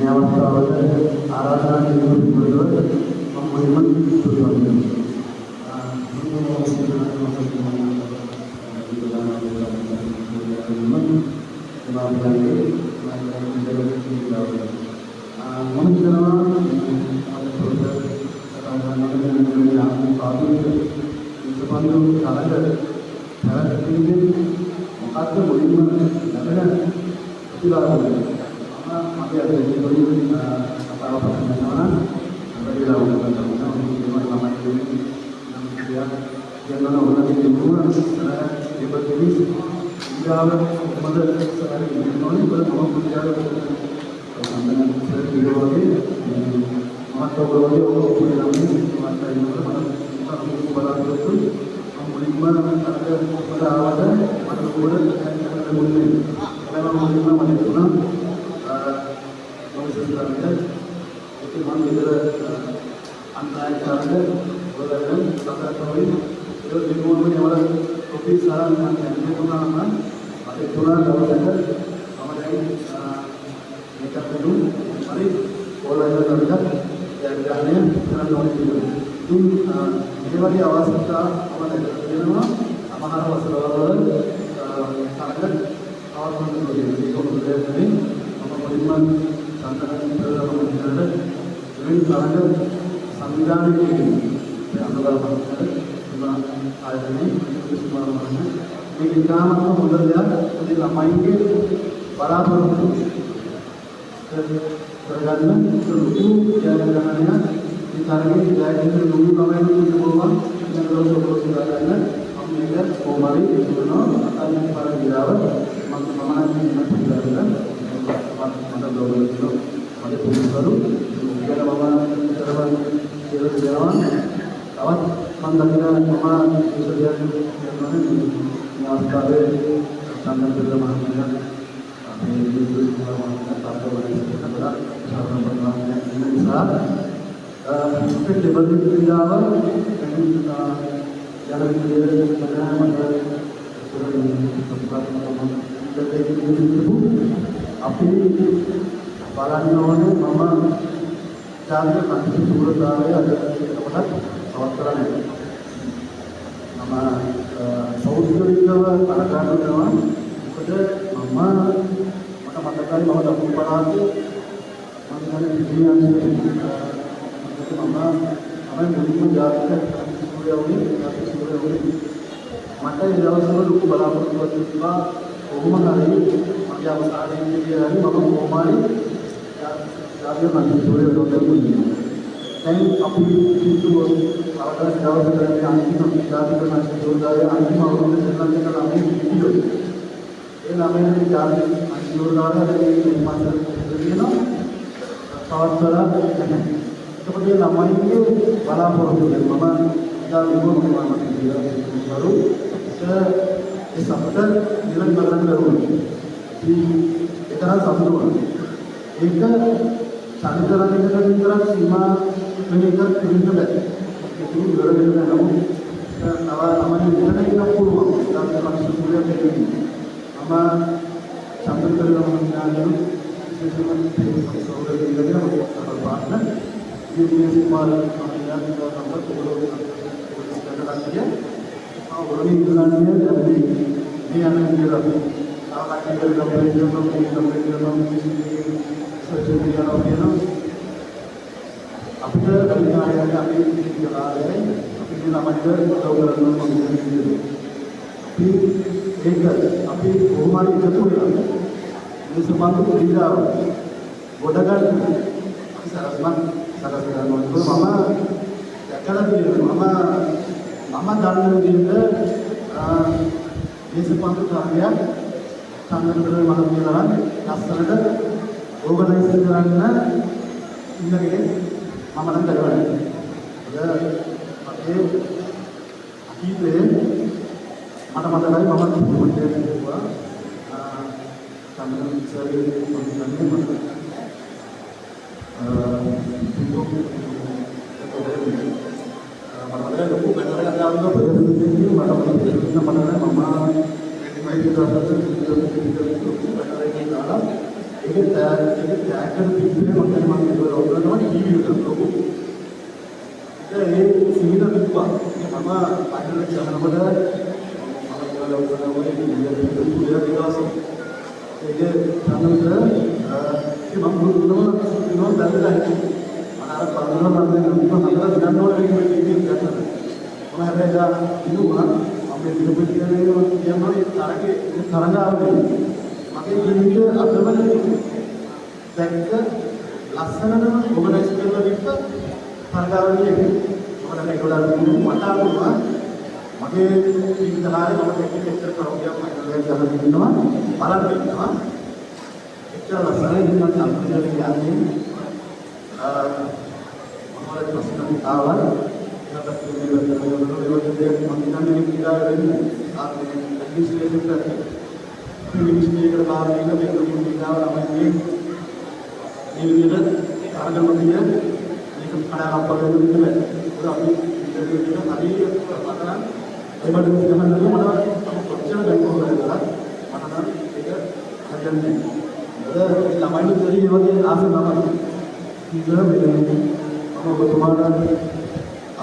මේ අවස්ථාවට ආරාධනා කිරීමට මම මුලින්ම පිළිගන්නවා. ටැග් එක පිටිපිට මම ඒක ඔබලනවා ටීවී එකට ලොකු. ඒ සීන විප්පා. මම පයින්ට යනකොට මම කියලා ඔබලනවා ඉන්දියාවේ දවස්. ඒක තමයි මම මුලින්ම දැල්ලා හිටියේ. අර පරණ මම හදලා ගන්න ඕනේ මේක ටීවී එක ගන්න. මම හැබැයි ඉන්නවා අපේ පිළිපෙළ කියන්නේ තරගේ තරඟාවනේ. මගේ ජීවිතයේ අතවල දැක්ක ලස්සනම ඔබනයිස් කරලා විත්ත තරඟාවනේ. මම ඒක උඩ මට ආවා මගේ ජීවිතේ මම දෙකක් එක්ක කරෝගියක් මම ගහලා ඉන්නවා බලන්න ඉන්නවා. එච්චර ලස්සනයි මම අන්තිමට කියන්නේ මම ප්‍රශ්න ආවා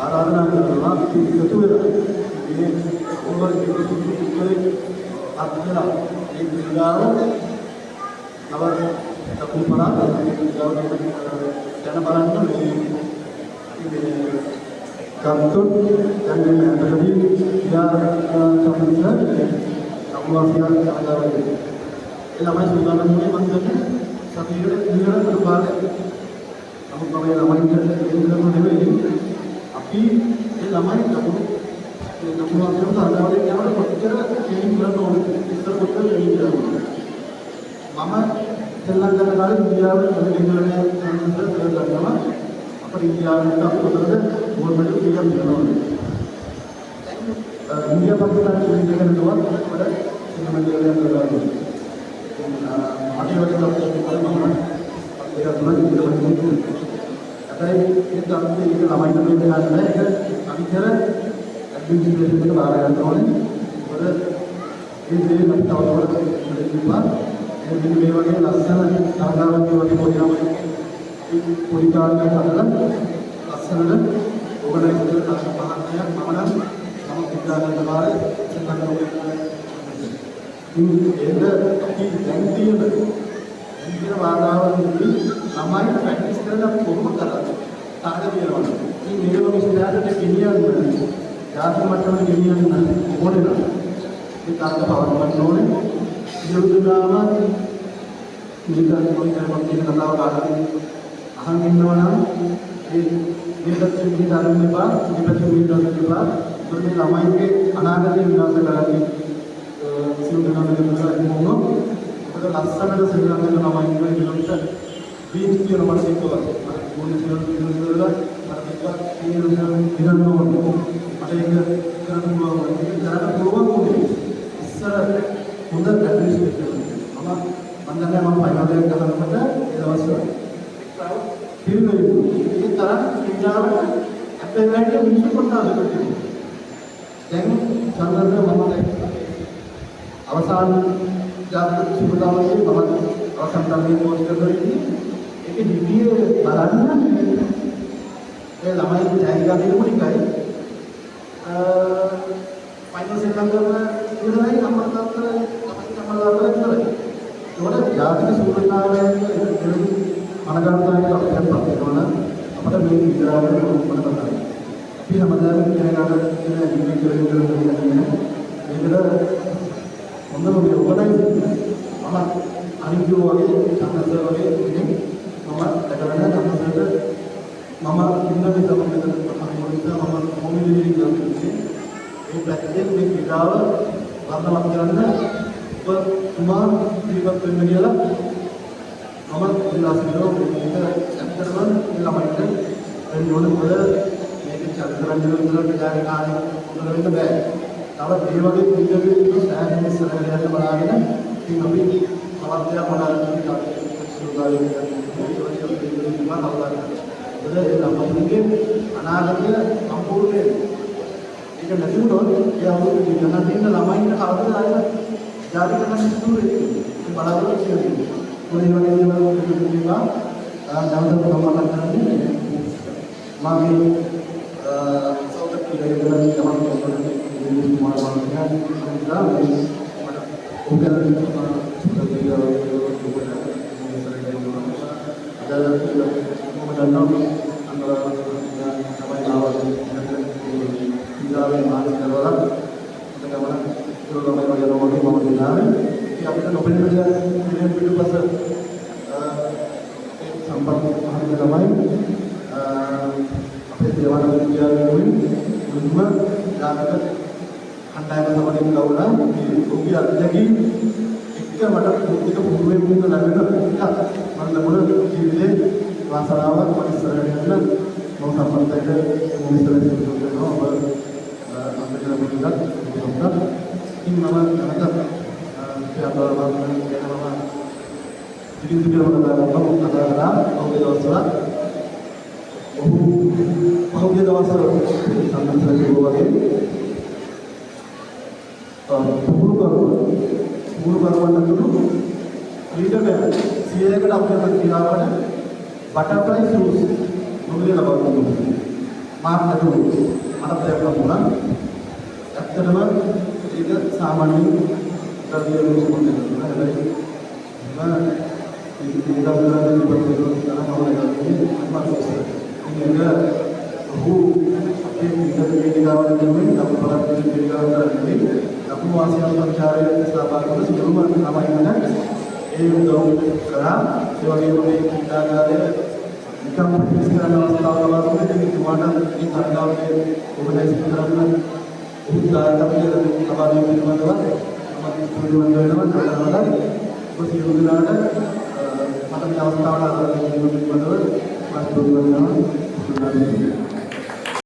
ආරාධනා කරනවා එකතු වෙලා මේ ඕවර් එකතු අත්දලා ඒ විගාව නව තකුපරා විගාව යන බලන්න මේ කම්තොත් දැන් අපරදී යා සම්පූර්ණ අමුවාසියා ආදාවයි ඒ ළමයි සුදානම්නේ මම කියන්නේ සතියේ ඉඳලා කරපාරේ නමුත් මම ළමයින්ට දෙන්න නෙවෙයි අපි ඒ ළමයි නමුත් අපිට ආදාවලේ යනකොට කොච්චර ක්ලීන් කරන්න ඕනේ ඉස්සර කොච්චර ක්ලීන් කරනවා මම ශ්‍රී ලංකාවේ කාලේ ඉන්දියාවේ අධිකරණය කරනවා අපේ ඉන්දියාවේ අපතේ ගෝල්මඩල් කීයක් දෙනවා ඉන්දියා පාකිස්තාන ක්ලීන් කරනවා අපේ සිනමන්දිරේ කරනවා අනේ වගේ ලක්ෂණ මම ඒක තුනක් ඉඳලා හැබැයි ඒක අපි ඒක ළමයින්ට දෙන්න ගන්න බෑ ඒක අනිතර ඇඩ්මිනිස්ට්‍රේෂන් එක බාර ගන්න ඕනේ මොකද ඒ දේ අපි තවදුරටත් දෙන්නවා ඒ මේ වගේ ලස්සන තරගාවක් වගේ පොඩි ළමයි පොඩි කාලේ හදලා ලස්සනට ඕගනයිස් කරලා පහක් මම නම් විද්‍යාලයට බාරේ සම්බන්ධ ඒක අපි දැන් තියෙන වාතාවරණයේදී ළමයි ප්‍රැක්ටිස් කරලා කොහොම කරන්නේ තාරක දිනනවා මේ නිරව විශ්ලේෂණයට ගෙනියන්න ජාති මට්ටමට ගෙනියන්න ඕනේ නම් ඒ තාරක පවරවන්න ඕනේ යොදුනාම නිකන් කොයි කරමක් කියන කතාව කාටද අහන් ඉන්නවා නම් ඒ මේකට මේ ධර්ම එපා මේකට මේ ධර්ම එපා මේ ළමයිගේ අනාගතය විනාශ කරන්නේ සියුම් දෙනාගේ මොනවා මොකද ලස්සනට ශ්‍රී ලංකාවේ ළමයි කිලෝමීටර් 20 කියන මානසිකව මොන කිලෝමීටර් ඉස්සර හොඳ ඇඩ්මිනිස්ට්‍රේෂන් මම මන්දන්නේ මම පයින්වලට ගහනකොට ඒ දවස්වල පිළිවෙල ඒ තරම් ඉන්දියාවට අපේ වැඩි මිනිස්සු කොටාද දැන් සම්බන්ධව මම අවසාන ජාතික සුබදාමයේ මම අවසන් කරන්නේ පෝස්ට් කරලා ඉන්නේ ඒකේ විදිය බලන්න ඒ ළමයි ජයග්‍රහණය දෙනකොටයි ෆයිනල් සෙට් කරන ඉවරයි අමතක කරලා ඒකට ජාතික සුබදාමයේ මනගන්තය අපිට වෙනවා අපිට මේ විද්‍යාලවල මොකද කරන්නේ අපි හැමදාම කෙනෙකුට කියන ඉංග්‍රීසි වලින් මේකට හොඳම මේ ඕගනයිස් මම අනිද්දෝ වගේ චන්දසර් වගේ කෙනෙක් මම දැකලා චන්දසර්ට මම ඉන්න විදිහ මම මොමිලි ගන්නේ ඒ පැත්තෙන් මේ විඩාව වර්ණවත් කරන්න ඔබ තුමා පිළිබඳ වෙන්න කියලා මම ඉලාසිනෝ මේක ඇත්තටම ළමයිට වෙන්න ඕන මොකද මේක චන්දරන්ජන විතරට ගානේ කාලේ හොඳ වෙන්න බෑ තව මේ වගේ ඉන්ටර්වියු සෑහෙන ඉස්සරහට බලාගෙන ඉතින් අපි අවශ්‍ය මොනවාද සුදාලිය ළමයින්ගේ අනාගතය සම්පූර්ණයෙන් ඒක නැති වුණොත් ඒ අවුරුදු ගණන් දෙන්න ළමයින්ට කවදාද ආයෙත් ජාතික කමිටුවේ බලාපොරොත්තු වෙන්නේ Boleh bagi kita juga dalam pengembangan ini mami saudara kita yang dalam zaman ini semua manusia kita bukan seperti ada mendanam antara sampai awal tidak ada mahal negara bagaimana kalau ramai orang orang mau mendengar kita akan open saja dengan video pasal sampai hari ramai apa yang dilakukan oleh cuma dan handai sama dengan kaulah rugi lagi kita ada kita butuh yang lagi kita mana mana jadi masalah apa istilahnya mau sampai ke misalnya itu apa kita bergerak ini nama kata siapa orang yang nama jadi itu dia kata kalau kita salah kalau kita salah sampai saya buat ini Guru baru dulu, leader kan, siapa yang dapat berkira-kira, butterfly shoes, mungkin apa dulu, mark dulu, mana berapa bulan, terus itu sama ni, dari yang semua itu, ada ini kita berada di bawah dalam awal ini, masuk ini enggak, kita berkira-kira ini, dapat berkira-kira ini. Aku masih mencari sahabat itu sebelum nama yang ada. Untuk sekarang sebagai pemilik kita ada jika sekarang dalam setahun itu jadi cuma di tanggal kemudian sekarang udah tapi ada kabar yang di mana amat di mana terus itu ada mata yang setahun ada di mana